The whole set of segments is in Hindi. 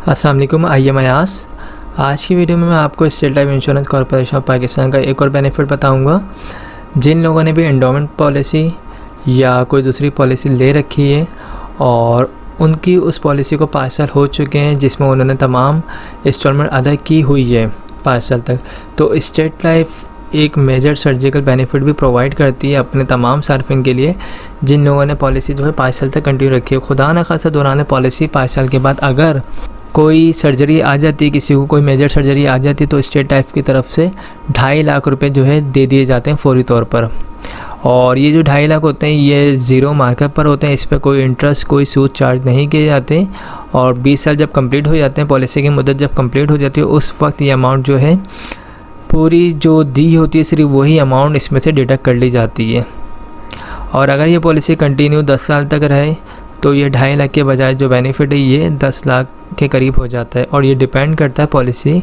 अस्सलाम वालेकुम, आई मयास। आज की वीडियो में मैं आपको state Life insurance corporation of Pakistan का एक और बेनिफिट बताऊंगा। जिन लोगों ने भी एंडोमेंट पॉलिसी या कोई दूसरी पॉलिसी ले रखी है और उनकी उस पॉलिसी को 5 साल हो चुके हैं जिसमें उन्होंने तमाम इंस्टॉलमेंट अदा की हुई है 5 साल तक, तो स्टेट लाइफ एक मेजर सर्जिकल बेनिफिट भी प्रोवाइड करती है अपने तमाम सार्फिन के लिए जिन लोगों ने पॉलिसी जो है 5 साल तक कंटिन्यू रखी है। खुदा न खासा दौरान पॉलिसी 5 साल के बाद अगर कोई सर्जरी आ जाती है, किसी को कोई मेजर सर्जरी आ जाती है, तो स्टेट लाइफ की तरफ से 2.5 लाख रुपए जो है दे दिए जाते हैं फौरी तौर पर। और ये जो 2.5 लाख होते हैं ये ज़ीरो मार्कअप पर होते हैं, इस पर कोई इंटरेस्ट कोई सूद चार्ज नहीं किए जाते। और 20 साल जब कंप्लीट हो जाते हैं, पॉलिसी की मुद्दत जब कंप्लीट हो जाती है, उस वक्त ये अमाउंट जो है पूरी जो दी होती है सिर्फ वही अमाउंट इसमें से डिडक्ट कर ली जाती है। और अगर ये पॉलिसी कंटिन्यू 10 साल तक रहे तो ये 2.5 लाख के बजाय जो बेनिफिट है ये 10 लाख के करीब हो जाता है। और ये डिपेंड करता है पॉलिसी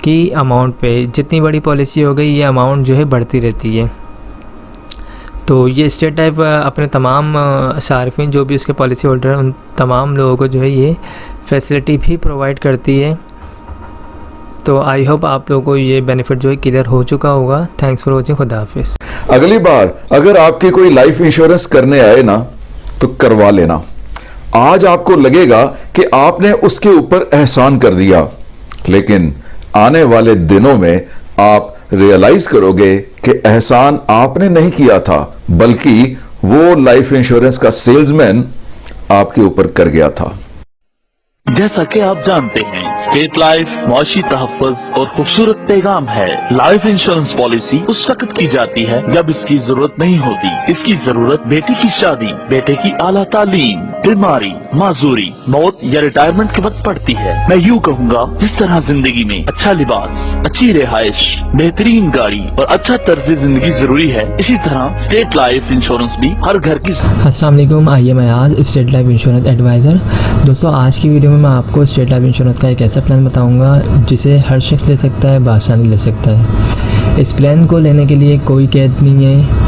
की अमाउंट पे। जितनी बड़ी पॉलिसी हो गई ये अमाउंट जो है बढ़ती रहती है। तो ये स्टेट लाइफ अपने तमाम सार्फिन जो भी उसके पॉलिसी होल्डर हैं उन तमाम लोगों को जो है ये फैसिलिटी भी प्रोवाइड करती है। तो आई होप आप लोगों को ये बेनिफिट जो है क्लियर हो चुका होगा। Thanks for watching. खुदा हाफिज़। अगली बार अगर आपकी कोई लाइफ इंश्योरेंस करने आए ना तो करवा लेना। आज आपको लगेगा कि आपने उसके ऊपर एहसान कर दिया, लेकिन आने वाले दिनों में आप रियलाइज करोगे कि एहसान आपने नहीं किया था, बल्कि वो लाइफ इंश्योरेंस का सेल्समैन आपके ऊपर कर गया था। जैसा कि आप जानते हैं, स्टेट लाइफ मुआशी तहफ़्फ़ुज़ और खूबसूरत पैगाम है। लाइफ इंश्योरेंस पॉलिसी उस वक्त की जाती है जब इसकी जरूरत नहीं होती। इसकी जरूरत बेटी की शादी, बेटे की आला तालीम, बीमारी, माजूरी, मौत या रिटायरमेंट के वक्त पड़ती है। मैं यूँ कहूँगा, जिस तरह जिंदगी में अच्छा लिबास, अच्छी रिहाइश, बेहतरीन गाड़ी और अच्छा तर्ज जिंदगी जरूरी है, इसी तरह स्टेट लाइफ इंश्योरेंस भी हर घर की। अस्सलाम वालेकुम, I am Ayaz, State Life Insurance advisor. दोस्तों, आज की वीडियो में मैं आपको स्टेट लाइफ इंश्योरेंस का एक ऐसा प्लान बताऊंगा जिसे हर शख्स ले सकता है, बासानी ले सकता है। इस प्लान को लेने के लिए कोई कैद नहीं है।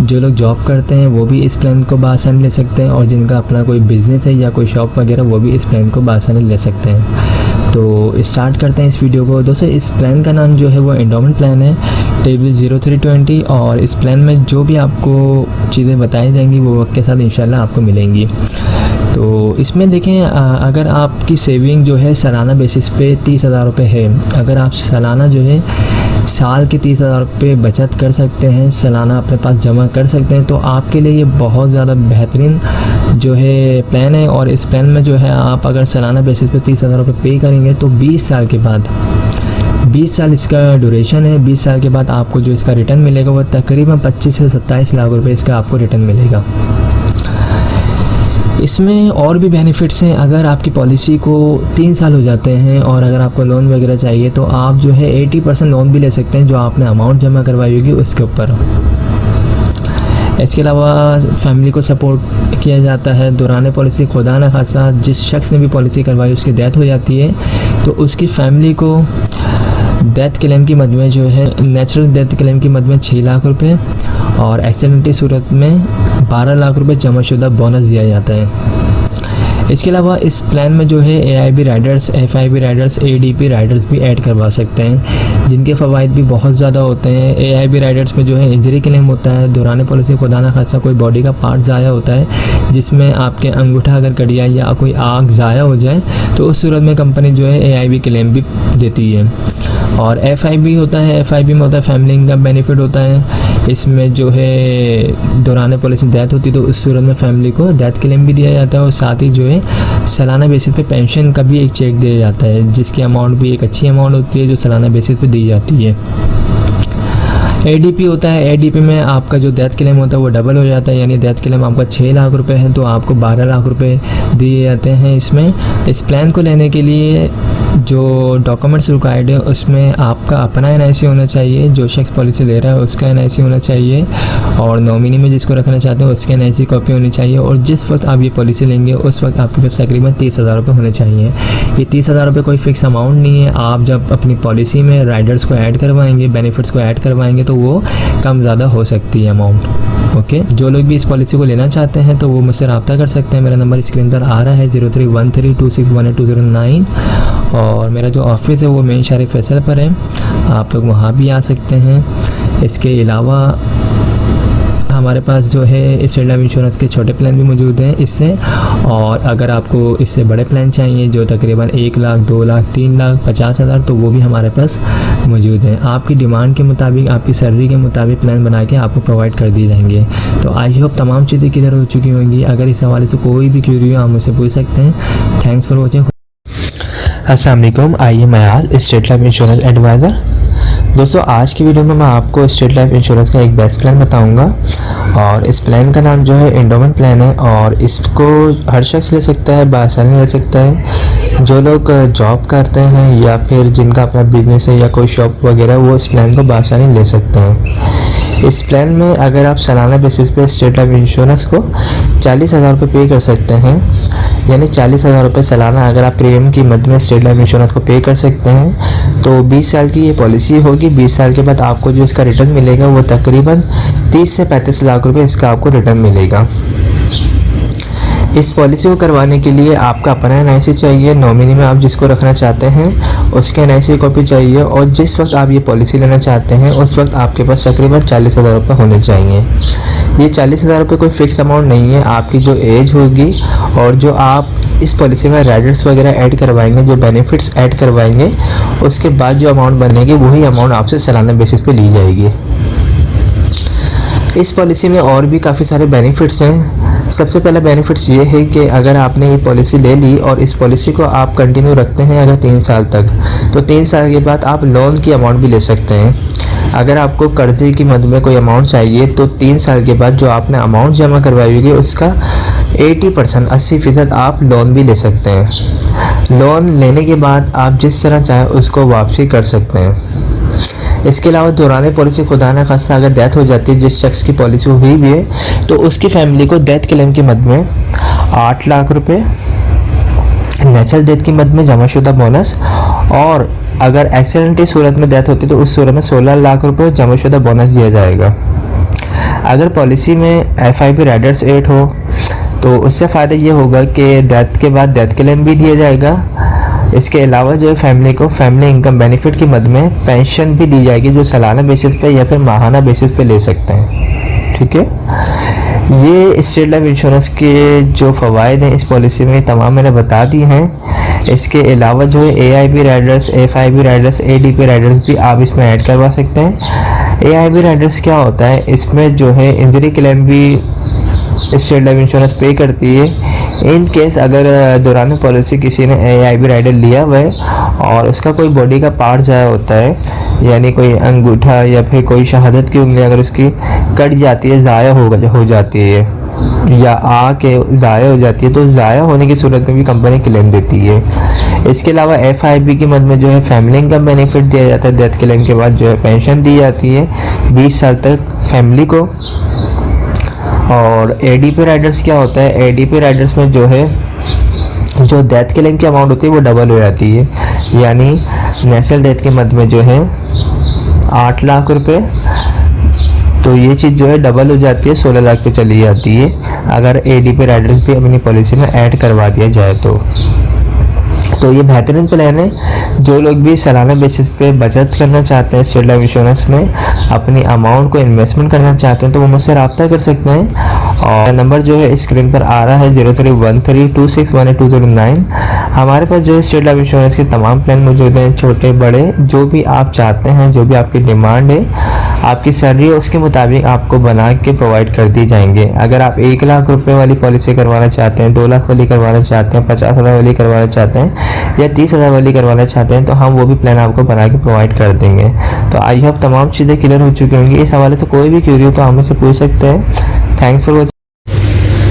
जो लोग जॉब करते हैं वो भी इस प्लान को बासानी ले सकते हैं, और जिनका अपना कोई बिज़नेस है या कोई शॉप वगैरह वो भी इस प्लान को बासानी ले सकते हैं। तो स्टार्ट करते हैं इस वीडियो को। दोस्तों, इस प्लान का नाम जो है वो एंडोमेंट प्लान है, टेबल 0320। और इस प्लान में जो भी आपको चीज़ें बताई जाएंगी वो वक्त के साथ इंशाल्लाह आपको मिलेंगी। तो इसमें देखें, अगर आपकी सेविंग जो है सालाना बेसिस पे 30,000 रुपये है, अगर आप सालाना जो है साल के 30,000 रुपये बचत कर सकते हैं, सालाना अपने पास जमा कर सकते हैं, तो आपके लिए ये बहुत ज़्यादा बेहतरीन जो है प्लान है। और इस प्लान में जो है आप अगर सालाना बेसिस पे 30,000 रुपये पे करेंगे तो 20 साल के बाद, 20 साल इसका ड्यूरेशन है, 20 साल के बाद आपको जो इसका रिटर्न मिलेगा वो तकरीबन 25 से 27 लाख रुपये इसका आपको रिटर्न मिलेगा। इसमें और भी बेनिफिट्स हैं। अगर आपकी पॉलिसी को 3 साल हो जाते हैं और अगर आपको लोन वगैरह चाहिए तो आप जो है 80% लोन भी ले सकते हैं जो आपने अमाउंट जमा करवाई होगी उसके ऊपर। इसके अलावा फैमिली को सपोर्ट किया जाता है। दौरान पॉलिसी खुदा न खासा जिस शख्स ने भी पॉलिसी करवाई उसकी डेथ हो जाती है तो उसकी फैमिली को डेथ क्लेम की मद में जो है नेचुरल डेथ क्लेम की मद में 6 लाख रुपए और एक्सीडेंट की सूरत में 12 लाख रुपए जमाशुदा बोनस दिया जाता है। इसके अलावा इस प्लान में जो है AIB Riders, FIB Riders, ADP Riders भी ऐड करवा सकते हैं जिनके फ़वाइद भी बहुत ज़्यादा होते हैं। AIB राइडर्स में जो है इंजरी क्लेम होता है, दौरान पॉलिसी खुदा न खासा कोई बॉडी का पार्ट ज़ाया होता है जिसमें आपके अंगूठा अगर कट गया या कोई आग ज़ाया हो जाए तो उस सूरत में कंपनी जो है AIB क्लेम भी देती है। और FIB होता है, FIB में होता है फैमिली इनकम बेनिफिट होता है। इसमें जो है दौरान पॉलिसी डेथ होती है तो उस सूरत में फैमिली को डेथ क्लेम भी दिया जाता है और साथ ही जो है सालाना बेसिस पे पेंशन का भी एक चेक दिया जाता है जिसकी अमाउंट भी एक अच्छी अमाउंट होती है जो सालाना बेसिस पे दी जाती है। ADP होता है, ADP में आपका जो डेथ क्लेम होता है वो डबल हो जाता है, यानी डेथ क्लेम आपका 6 लाख रुपए है तो आपको 12 लाख रुपए दिए जाते हैं। इसमें इस प्लान को लेने के लिए जो डॉक्यूमेंट्स रिक्वायर्ड है उसमें आपका अपना NIC होना चाहिए, जो शख्स पॉलिसी ले रहा है उसका NIC होना चाहिए, और नॉमिनी में जिसको रखना चाहते हैं उसके NIC कॉपी होनी चाहिए। और जिस वक्त आप ये पॉलिसी लेंगे उस वक्त आपके पास तकरीबन 30,000 रुपये होने चाहिए। ये 30,000 रुपये कोई फिक्स अमाउंट नहीं है। आप जब अपनी पॉलिसी में राइडर्स को ऐड करवाएंगे, बेनिफिट्स को ऐड करवाएंगे तो तो वो कम ज़्यादा हो सकती है अमाउंट। ओके, जो लोग भी इस पॉलिसी को लेना चाहते हैं तो वो मुझसे रब्ता कर सकते हैं। मेरा नंबर स्क्रीन पर आ रहा है 031326182009 और मेरा जो ऑफिस है वो मेन शहर फैसल पर है, आप लोग वहाँ भी आ सकते हैं। इसके अलावा हमारे पास जो है स्टेट लाइफ इंश्योरेंस के छोटे प्लान भी मौजूद हैं इससे, और अगर आपको इससे बड़े प्लान चाहिए जो तकरीबन 1 लाख 2 लाख 3 लाख 50,000 तो वो भी हमारे पास मौजूद हैं। आपकी डिमांड के मुताबिक, आपकी सैलरी के मुताबिक प्लान बना के आपको प्रोवाइड कर दिए जाएंगे। तो आई होप तमाम चीज़ें क्लियर हो चुकी होंगी। अगर इस हवाले से कोई भी क्यूरी हो आप मुझसे पूछ सकते हैं। Thanks for watching. अस्सलाम वालेकुम, I am Ayaz, State Life Insurance advisor. दोस्तों, आज की वीडियो में मैं आपको स्टेट लाइफ इंश्योरेंस का एक बेस्ट प्लान बताऊंगा और इस प्लान का नाम जो है एंडोमेंट प्लान है और इसको हर शख्स ले सकता है, बआसानी ले सकता है। जो लोग जॉब करते हैं या फिर जिनका अपना बिजनेस है या कोई शॉप वगैरह, वो इस प्लान को बआसानी ले सकते हैं। इस प्लान में अगर आप सालाना बेसिस पे स्टेट लाइफ इंश्योरेंस को 40,000 रुपये पे कर सकते हैं, यानी 40,000 रुपये सालाना अगर आप प्रीमियम की मद में स्टेट लाइफ इंश्योरेंस को पे कर सकते हैं तो 20 साल की ये पॉलिसी होगी। 20 साल के बाद आपको जो इसका रिटर्न मिलेगा वो तकरीबन 30 से 35 लाख रुपए इसका आपको रिटर्न मिलेगा। इस पॉलिसी को करवाने के लिए आपका अपना NIC चाहिए, नॉमिनी में आप जिसको रखना चाहते हैं उसके NIC कॉपी चाहिए और जिस वक्त आप ये पॉलिसी लेना चाहते हैं उस वक्त आपके पास तकरीबन 40,000 रुपये होने चाहिए। ये 40,000 रुपये कोई फ़िक्स अमाउंट नहीं है, आपकी जो एज होगी और जो आप इस पॉलिसी में राइडर्स वगैरह ऐड करवाएंगे, जो बेनिफिट्स ऐड करवाएंगे, उसके बाद जो अमाउंट बनेगी वही अमाउंट आपसे सालाना बेसिस पे ली जाएगी। इस पॉलिसी में और भी काफ़ी सारे बेनिफिट्स हैं। सबसे पहला बेनिफिट्स ये है कि अगर आपने ये पॉलिसी ले ली और इस पॉलिसी को आप कंटिन्यू रखते हैं अगर 3 साल तक, तो 3 साल के बाद आप लोन की अमाउंट भी ले सकते हैं। अगर आपको कर्जे की मद में कोई अमाउंट चाहिए तो 3 साल के बाद जो आपने अमाउंट जमा करवाई होगी उसका 80% 80% आप लोन भी ले सकते हैं। लोन लेने के बाद आप जिस तरह चाहें उसको वापसी कर सकते हैं। इसके अलावा दौरान पॉलिसी खुदा न खास्ता अगर डेथ हो जाती है, जिस शख्स की पॉलिसी हुई भी है, तो उसकी फैमिली को डेथ क्लेम की मद में 8 लाख रुपए, नेचुरल डेथ की मद में जमाशुदा बोनस, और अगर एक्सीडेंट की सूरत में डेथ होती है तो उस सूरत में 16 लाख रुपए जमाशुदा बोनस दिया जाएगा। अगर पॉलिसी में FIP राइडर्स 8 हो तो उससे फ़ायदा ये होगा कि डेथ के बाद डेथ क्लेम भी दिया जाएगा। इसके अलावा जो है फैमिली को फैमिली इनकम बेनिफिट की मद में पेंशन भी दी जाएगी जो सालाना बेसिस पे या फिर माहाना बेसिस पे ले सकते हैं। ठीक है, ये स्टेट लाइफ इंश्योरेंस के जो फ़वाइद हैं इस पॉलिसी में तमाम मैंने बता दी हैं। इसके अलावा जो है AIB Riders, FIB Riders, ADP Riders भी आप इसमें ऐड करवा सकते हैं। AIB राइडर्स क्या होता है, इसमें जो है इंजरी क्लेम भी स्टेट लाइफ इंश्योरेंस पे करती है। इन केस अगर दौरान पॉलिसी किसी ने AIB राइडर लिया हुआ है और उसका कोई बॉडी का पार्ट ज़ाया होता है, यानी कोई अंगूठा या फिर कोई शहादत की उंगली अगर उसकी कट जाती है, ज़ाया हो जाती है या आके ज़ाया हो जाती है, तो ज़ाया होने की सूरत में भी कंपनी क्लेम देती है। इसके अलावा FIB की मद में जो है फैमिली इनकम बेनिफिट दिया जाता है। डेथ क्लेम के बाद जो है पेंशन दी जाती है 20 साल तक फैमिली को। और ADP राइडर्स क्या होता है, ADP राइडर्स में जो है जो डेथ क्लेम की अमाउंट होती है वो डबल हो जाती है, यानी नेशनल डेथ के मद में जो है 8 लाख रुपए, तो ये चीज़ जो है डबल हो जाती है, 16 लाख पे चली जाती है अगर ADP राइडर्स भी अपनी पॉलिसी में ऐड करवा दिया जाए तो ये बेहतरीन प्लान है। जो लोग भी सालाना बेसिस पे बचत करना चाहते हैं स्टेट लाइफ इंश्योरेंस में, अपनी अमाउंट को इन्वेस्टमेंट करना चाहते हैं तो वो मुझसे रब्ता कर सकते हैं और नंबर जो है स्क्रीन पर आ रहा है 031326182009। हमारे पास जो है स्टेट लाइफ इंश्योरेंस के तमाम प्लान मौजूद हैं, छोटे बड़े, जो भी आप चाहते हैं, जो भी आपकी डिमांड है, आपकी सैलरी है उसके मुताबिक आपको बना के प्रोवाइड कर दी जाएंगे। अगर आप 1 लाख रुपए वाली पॉलिसी करवाना चाहते हैं, 2 लाख वाली करवाना चाहते हैं, 50,000 वाली करवाना चाहते हैं या 30,000 वाली करवाना चाहते हैं तो हम वो भी प्लान आपको बना के प्रोवाइड कर देंगे। तो आई होप तमाम चीज़ें क्लियर हो चुकी होंगी। इस हवाले से कोई भी क्यूरी हो तो हम से पूछ सकते हैं। Thanks for watching.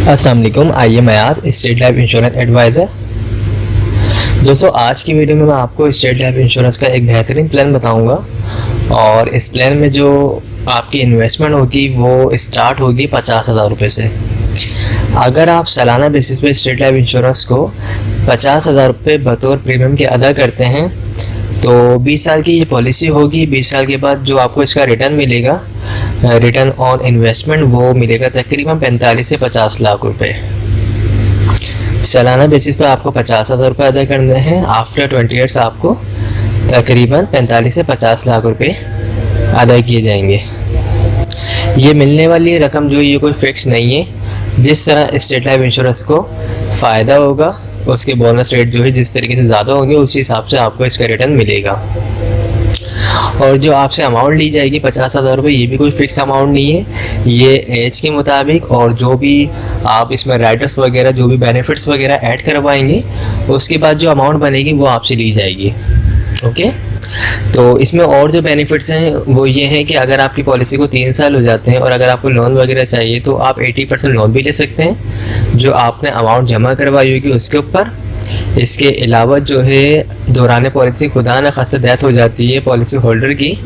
अस्सलाम वालेकुम, I am Ayaz, State Life Insurance advisor. दोस्तों, आज की वीडियो में मैं आपको स्टेट लाइफ इंश्योरेंस का एक बेहतरीन प्लान बताऊंगा और इस प्लान में जो आपकी इन्वेस्टमेंट होगी वो स्टार्ट होगी 50,000 रुपये से। अगर आप सालाना बेसिस पे स्टेट लाइफ इंश्योरेंस को 50,000 रुपये बतौर प्रीमियम के अदा करते हैं तो 20 साल की ये पॉलिसी होगी। 20 साल के बाद जो आपको इसका रिटर्न मिलेगा, रिटर्न ऑन इन्वेस्टमेंट, वो मिलेगा तकरीबन 45 से 50 लाख रुपए। सालाना बेसिस पर आपको 50,000 रुपये अदा करने हैं। आफ्टर 20 ईयर्स आपको तकरीबन 45 से 50 लाख रुपए अदा किए जाएंगे। ये मिलने वाली रकम जो है ये कोई फिक्स नहीं है। जिस तरह स्टेट लाइफ इंश्योरेंस को फ़ायदा होगा, उसके बोनस रेट जो है जिस तरीके से ज़्यादा होंगे, उसी हिसाब से आपको इसका रिटर्न मिलेगा। और जो आपसे अमाउंट ली जाएगी 50,000 रुपये, ये भी कोई फिक्स अमाउंट नहीं है। ये एज के मुताबिक और जो भी आप इसमें राइडर्स वगैरह, जो भी बेनिफिट्स वगैरह ऐड करवाएंगे, उसके बाद जो अमाउंट बनेगी वो आपसे ली जाएगी। ओके, तो इसमें और जो बेनिफिट्स हैं वो ये हैं कि अगर आपकी पॉलिसी को 3 साल हो जाते हैं और अगर आपको लोन वगैरह चाहिए तो आप 80% लोन भी ले सकते हैं जो आपने अमाउंट जमा करवाई होगी उसके ऊपर। इसके अलावा जो है दौरान पॉलिसी खुदा न खासा डेथ हो जाती है पॉलिसी होल्डर की,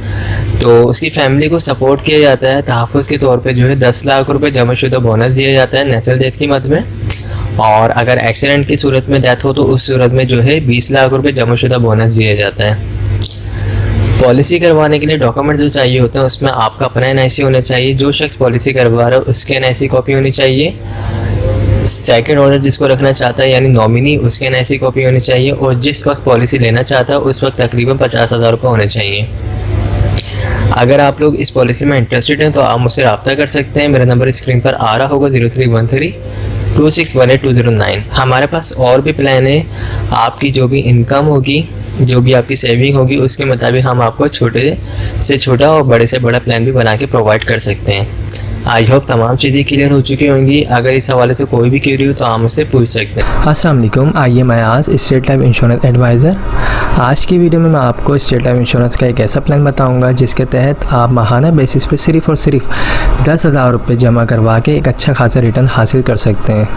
तो उसकी फैमिली को सपोर्ट किया जाता है। तहफ़्फ़ुज़ के तौर पे जो है 10 लाख रुपए जमाशुदा बोनस दिया जाता है नेचुरल डेथ की मद में। और अगर एक्सीडेंट की सूरत में डेथ हो तो उस सूरत में जो है 20 लाख रुपए जमाशुदा बोनस दिया जाता है। पॉलिसी करवाने के लिए डॉक्यूमेंट जो चाहिए होते हैं उसमें आपका अपना NIC होना चाहिए। जो शख्स पॉलिसी करवा रहा है उसके NIC कॉपी होनी चाहिए। सेकंड ऑनर जिसको रखना चाहता है यानी नॉमिनी, उसके NIC कॉपी होनी चाहिए। और जिस वक्त पॉलिसी लेना चाहता है उस वक्त तकरीबन 50,000 रुपये होने चाहिए। अगर आप लोग इस पॉलिसी में इंटरेस्टेड हैं तो आप मुझसे रब्ता कर सकते हैं। मेरा नंबर स्क्रीन पर आ रहा होगा 03132618 हमारे पास और भी प्लान है। आपकी जो भी इनकम होगी, जो भी आपकी सेविंग होगी, उसके मुताबिक हम आपको छोटे से छोटा और बड़े से बड़ा प्लान भी बना के प्रोवाइड कर सकते हैं। आई होप तमाम चीज़ें क्लियर हो चुकी होंगी। अगर इस हवाले से कोई भी क्वेरी हो तो आप मुझसे पूछ सकते हैं। अस्सलाम वालेकुम, आइए मैं आज स्टेट लाइफ इंश्योरेंस एडवाइज़र। आज की वीडियो में मैं आपको स्टेट लाइफ इंश्योरेंस का एक ऐसा प्लान बताऊंगा जिसके तहत आप माहाना बेसिस पे सिर्फ़ और सिर्फ 10,000 रुपये जमा करवा के एक अच्छा खासा रिटर्न हासिल कर सकते हैं।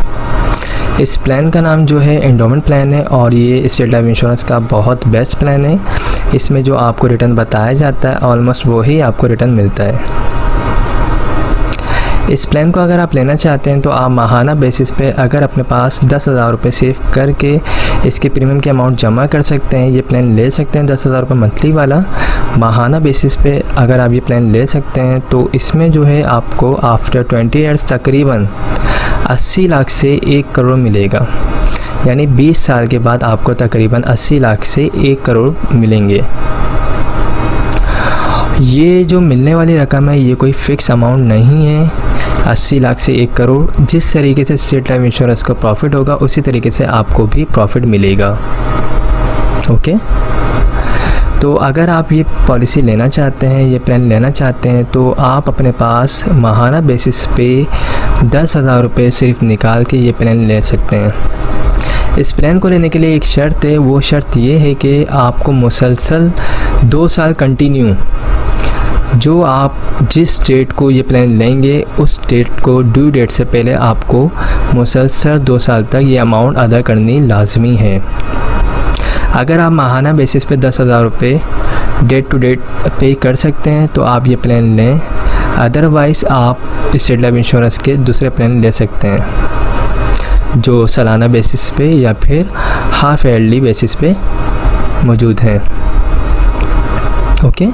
इस प्लान का नाम जो है एंडोमेंट प्लान है और ये स्टेट लाइफ इंश्योरेंस का बहुत बेस्ट प्लान है। इसमें जो आपको रिटर्न बताया जाता है ऑलमोस्ट वही आपको रिटर्न मिलता है। इस प्लान को अगर आप लेना चाहते हैं तो आप माहाना बेसिस पे अगर अपने पास 10,000 रुपये सेव करके इसके प्रीमियम की अमाउंट जमा कर सकते हैं, ये प्लान ले सकते हैं। 10,000 रुपये मंथली वाला माहाना बेसिस पे अगर आप ये प्लान ले सकते हैं तो इसमें जो है आपको आफ्टर 20 ईयर्स तकरीबन 80 लाख से 1 करोड़ मिलेगा। यानी 20 साल के बाद आपको तकरीबन 80 लाख से 1 करोड़ मिलेंगे। ये जो मिलने वाली रकम है ये कोई फ़िक्स अमाउंट नहीं है। 80 लाख से 1 करोड़, जिस तरीके से स्टेट लाइफ इंश्योरेंस का प्रॉफिट होगा उसी तरीके से आपको भी प्रॉफिट मिलेगा। ओके, तो अगर आप ये पॉलिसी लेना चाहते हैं, ये प्लान लेना चाहते हैं तो आप अपने पास माहाना बेसिस पे 10,000 रुपये सिर्फ निकाल के ये प्लान ले सकते हैं। इस प्लान को लेने के लिए एक शर्त है, वो शर्त ये है कि आपको मुसलसल 2 साल कंटिन्यू, जो आप जिस डेट को ये प्लान लेंगे उस डेट को ड्यू डेट से पहले आपको मुसलसल 2 साल तक ये अमाउंट अदा करनी लाजमी है। अगर आप माहाना बेसिस पे 10,000 रुपये डेट टू डेट पे कर सकते हैं तो आप ये प्लान लें। अदरवाइज़ आप स्टेट लाइफ इंश्योरेंस के दूसरे प्लान ले सकते हैं जो सालाना बेसिस पे या फिर हाफ ईयरली बेसिस पे मौजूद हैं। ओके,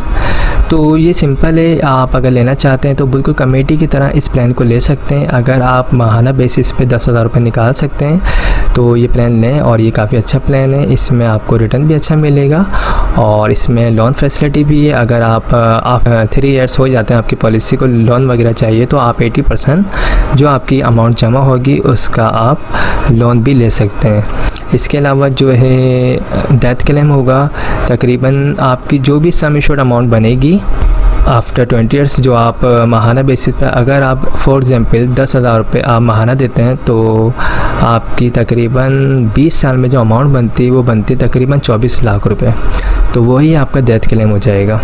तो ये सिंपल है। आप अगर लेना चाहते हैं तो बिल्कुल कमेटी की तरह इस प्लान को ले सकते हैं। अगर आप माहाना बेसिस पे 10,000 रुपये निकाल सकते हैं तो ये प्लान लें और ये काफ़ी अच्छा प्लान है। इसमें आपको रिटर्न भी अच्छा मिलेगा और इसमें लोन फैसिलिटी भी है। अगर आप 3 ईयर्स हो जाते हैं आपकी पॉलिसी को लोन वगैरह चाहिए तो आप 80% जो आपकी अमाउंट जमा होगी उसका आप लोन भी ले सकते हैं। इसके अलावा जो है डेथ क्लेम होगा, तकरीबन आपकी जो भी सम एश्योर्ड अमाउंट बनेगी आफ्टर 20 ईयर्स, जो आप माहाना बेसिस पे अगर आप फॉर एग्ज़ाम्पल 10,000 रुपये आप माहाना देते हैं तो आपकी तकरीबन 20 साल में जो अमाउंट बनती है वो बनती तकरीबन 24 लाख रुपए। तो वही आपका डेथ क्लेम हो जाएगा।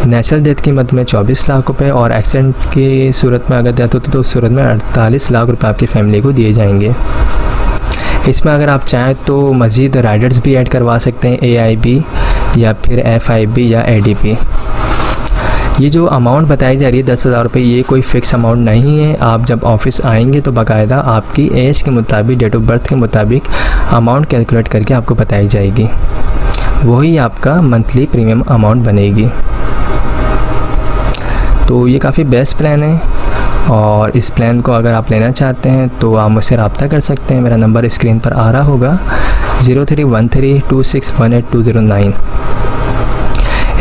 नेचुरल डेथ की मद में 24 लाख रुपए और एक्सीडेंट की सूरत में अगर डेथ होती तो उस सूरत में 48 लाख रुपए आपकी फैमिली को दिए जाएंगे। इसमें अगर आप चाहें तो मज़ीद राइडर्स भी ऐड करवा सकते हैं, AIB या फिर FIB या ADP। ये जो अमाउंट बताई जा रही है 10,000 रुपये, ये कोई फ़िक्स अमाउंट नहीं है। आप जब ऑफिस आएंगे तो बाकायदा आपकी एज के मुताबिक, डेट ऑफ बर्थ के मुताबिक अमाउंट कैलकुलेट करके आपको बताई जाएगी। वही आपका मंथली प्रीमियम अमाउंट बनेगी। तो ये काफ़ी बेस्ट प्लान है और इस प्लान को अगर आप लेना चाहते हैं तो आप मुझसे रब्ता कर सकते हैं। मेरा नंबर स्क्रीन पर आ रहा होगा 031326182009।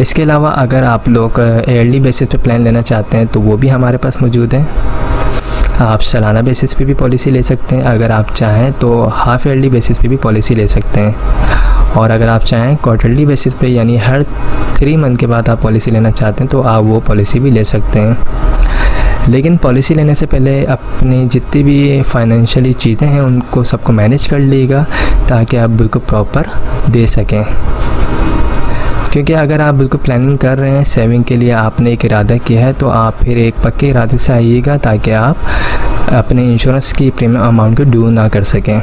इसके अलावा अगर आप लोग ईयरली बेसिस पे प्लान लेना चाहते हैं तो वो भी हमारे पास मौजूद है। आप सालाना बेसिस पे भी पॉलिसी ले सकते हैं, अगर आप चाहें तो हाफ ईयरली बेसिस पे भी पॉलिसी ले सकते हैं, और अगर आप चाहें क्वार्टरली बेसिस पे यानी हर 3 मंथ के बाद आप पॉलिसी लेना चाहते हैं तो आप वो पॉलिसी भी ले सकते हैं। लेकिन पॉलिसी लेने से पहले अपनी जितनी भी फाइनेंशियली चीज़ें हैं उनको सबको मैनेज कर लीजिएगा ताकि आप बिल्कुल प्रॉपर दे सकें। क्योंकि अगर आप बिल्कुल प्लानिंग कर रहे हैं, सेविंग के लिए आपने एक इरादा किया है, तो आप फिर एक पक्के इरादे से आइएगा ताकि आप अपने इंश्योरेंस की प्रीमियम अमाउंट को ड्यू ना कर सकें।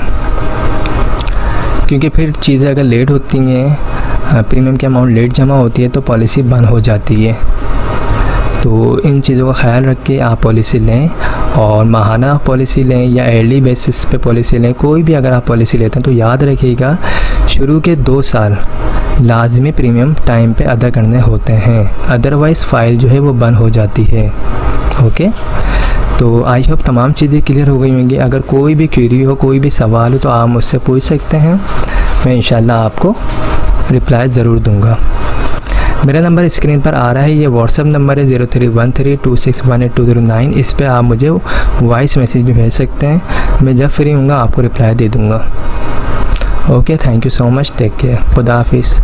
क्योंकि फिर चीज़ें अगर लेट होती हैं, प्रीमियम की अमाउंट लेट जमा होती है तो पॉलिसी बंद हो जाती है। तो इन चीज़ों का ख्याल रख के आप पॉलिसी लें, और माहाना पॉलिसी लें या ईयरली बेसिस पे पॉलिसी लें। कोई भी अगर आप पॉलिसी लेते हैं तो याद रखिएगा शुरू के 2 साल लाजमी प्रीमियम टाइम पे अदा करने होते हैं, अदरवाइज़ फ़ाइल जो है वो बंद हो जाती है। ओके, तो आई होप तमाम चीज़ें क्लियर हो गई होंगी। अगर कोई भी क्वेरी हो, कोई भी सवाल हो तो आप मुझसे पूछ सकते हैं, मैं इंशाल्लाह आपको रिप्लाई ज़रूर दूंगा। मेरा नंबर स्क्रीन पर आ रहा है, ये व्हाट्सअप नंबर है 031326182009। इस पर आप मुझे वॉइस मैसेज भी भेज सकते हैं, मैं जब फ्री हूँगा आपको रिप्लाई दे दूँगा। Okay, thank you so much, take care, खुदा हाफिज़।